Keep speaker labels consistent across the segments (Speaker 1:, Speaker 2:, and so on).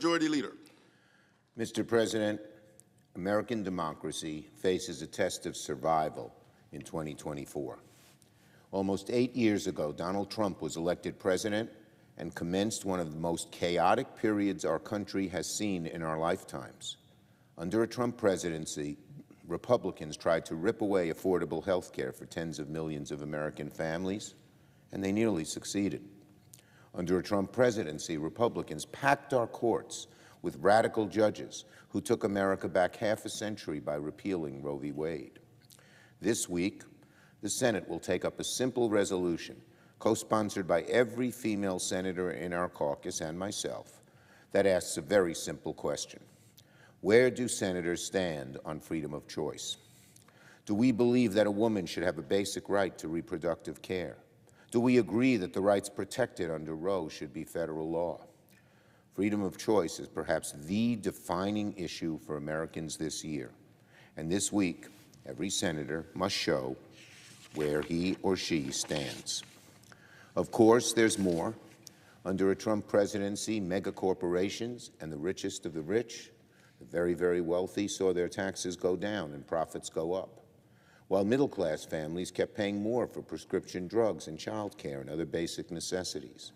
Speaker 1: Majority Leader.
Speaker 2: Mr. President, American democracy faces a test of survival in 2024. Almost 8 years ago, Donald Trump was elected president and commenced one of the most chaotic periods our country has seen in our lifetimes. Under a Trump presidency, Republicans tried to rip away affordable health care for tens of millions of American families, and they nearly succeeded. Under a Trump presidency, Republicans packed our courts with radical judges who took America back half a century by repealing Roe v. Wade. This week, the Senate will take up a simple resolution, co-sponsored by every female senator in our caucus and myself, that asks a very simple question. Where do senators stand on freedom of choice? Do we believe that a woman should have a basic right to reproductive care? Do we agree that the rights protected under Roe should be federal law? Freedom of choice is perhaps the defining issue for Americans this year. And this week, every senator must show where he or she stands. Of course, there's more. Under a Trump presidency, mega corporations and the richest of the rich, the very, very wealthy, saw their taxes go down and profits go up, while middle-class families kept paying more for prescription drugs and child care and other basic necessities.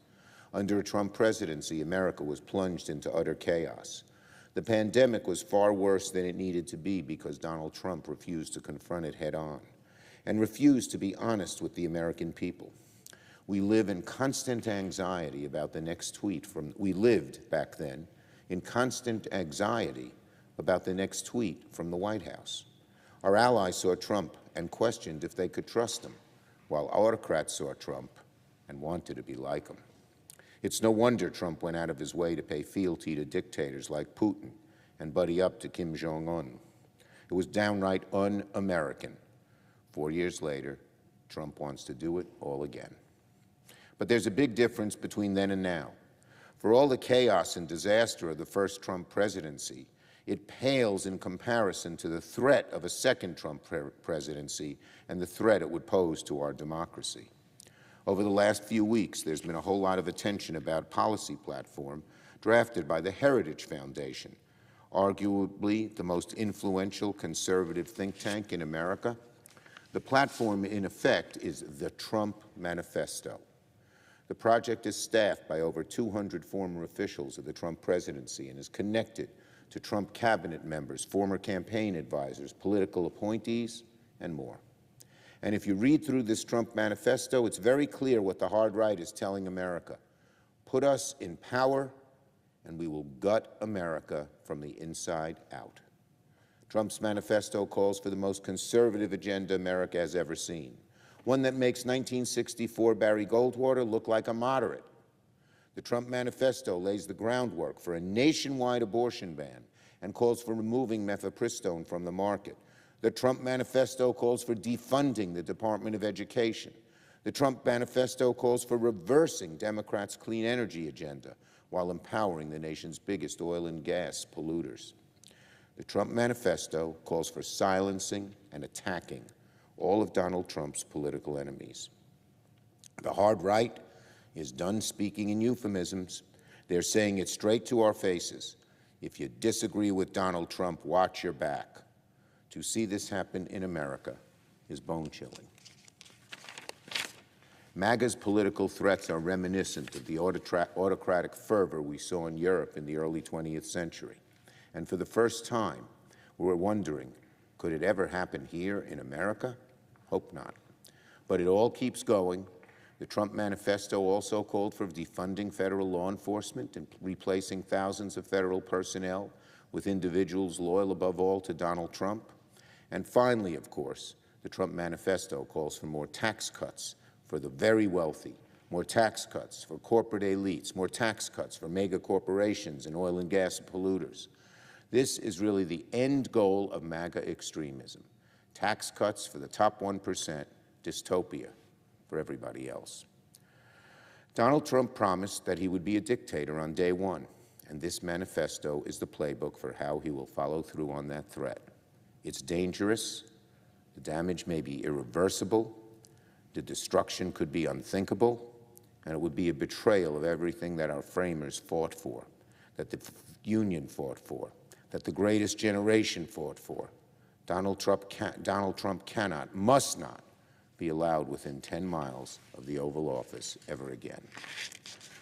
Speaker 2: Under a Trump presidency, America was plunged into utter chaos. The pandemic was far worse than it needed to be because Donald Trump refused to confront it head-on and refused to be honest with the American people. We live in constant anxiety about the next tweet from, we lived back then in constant anxiety about the next tweet from the White House. Our allies saw Trump and questioned if they could trust him, while autocrats saw Trump and wanted to be like him. It's no wonder Trump went out of his way to pay fealty to dictators like Putin and buddy up to Kim Jong-un. It was downright un-American. 4 years later, Trump wants to do it all again. But there's a big difference between then and now. For all the chaos and disaster of the first Trump presidency, it pales in comparison to the threat of a second Trump presidency and the threat it would pose to our democracy. Over the last few weeks, there's been a whole lot of attention about a policy platform drafted by the Heritage Foundation, arguably the most influential conservative think tank in America. The platform, in effect, is the Trump Manifesto. The project is staffed by over 200 former officials of the Trump presidency and is connected to Trump cabinet members, former campaign advisors, political appointees, and more. And if you read through this Trump manifesto, it's very clear what the hard right is telling America. Put us in power, and we will gut America from the inside out. Trump's manifesto calls for the most conservative agenda America has ever seen, one that makes 1964 Barry Goldwater look like a moderate. The Trump manifesto lays the groundwork for a nationwide abortion ban and calls for removing mifepristone from the market. The Trump manifesto calls for defunding the Department of Education. The Trump manifesto calls for reversing Democrats' clean energy agenda while empowering the nation's biggest oil and gas polluters. The Trump manifesto calls for silencing and attacking all of Donald Trump's political enemies. The hard right is done speaking in euphemisms. They're saying it straight to our faces. If you disagree with Donald Trump, watch your back. To see this happen in America is bone-chilling. MAGA's political threats are reminiscent of the autocratic fervor we saw in Europe in the early 20th century. And for the first time, we're wondering, could it ever happen here in America? Hope not. But it all keeps going. The Trump manifesto also called for defunding federal law enforcement and replacing thousands of federal personnel with individuals loyal above all to Donald Trump. And finally, of course, the Trump manifesto calls for more tax cuts for the very wealthy, more tax cuts for corporate elites, more tax cuts for mega corporations and oil and gas polluters. This is really the end goal of MAGA extremism. Tax cuts for the top 1%, dystopia for everybody else. Donald Trump promised that he would be a dictator on day one, and this manifesto is the playbook for how he will follow through on that threat. It's dangerous, the damage may be irreversible, the destruction could be unthinkable, and it would be a betrayal of everything that our framers fought for, that the union fought for, that the greatest generation fought for. Donald Trump cannot, must not, be allowed within 10 miles of the Oval Office ever again.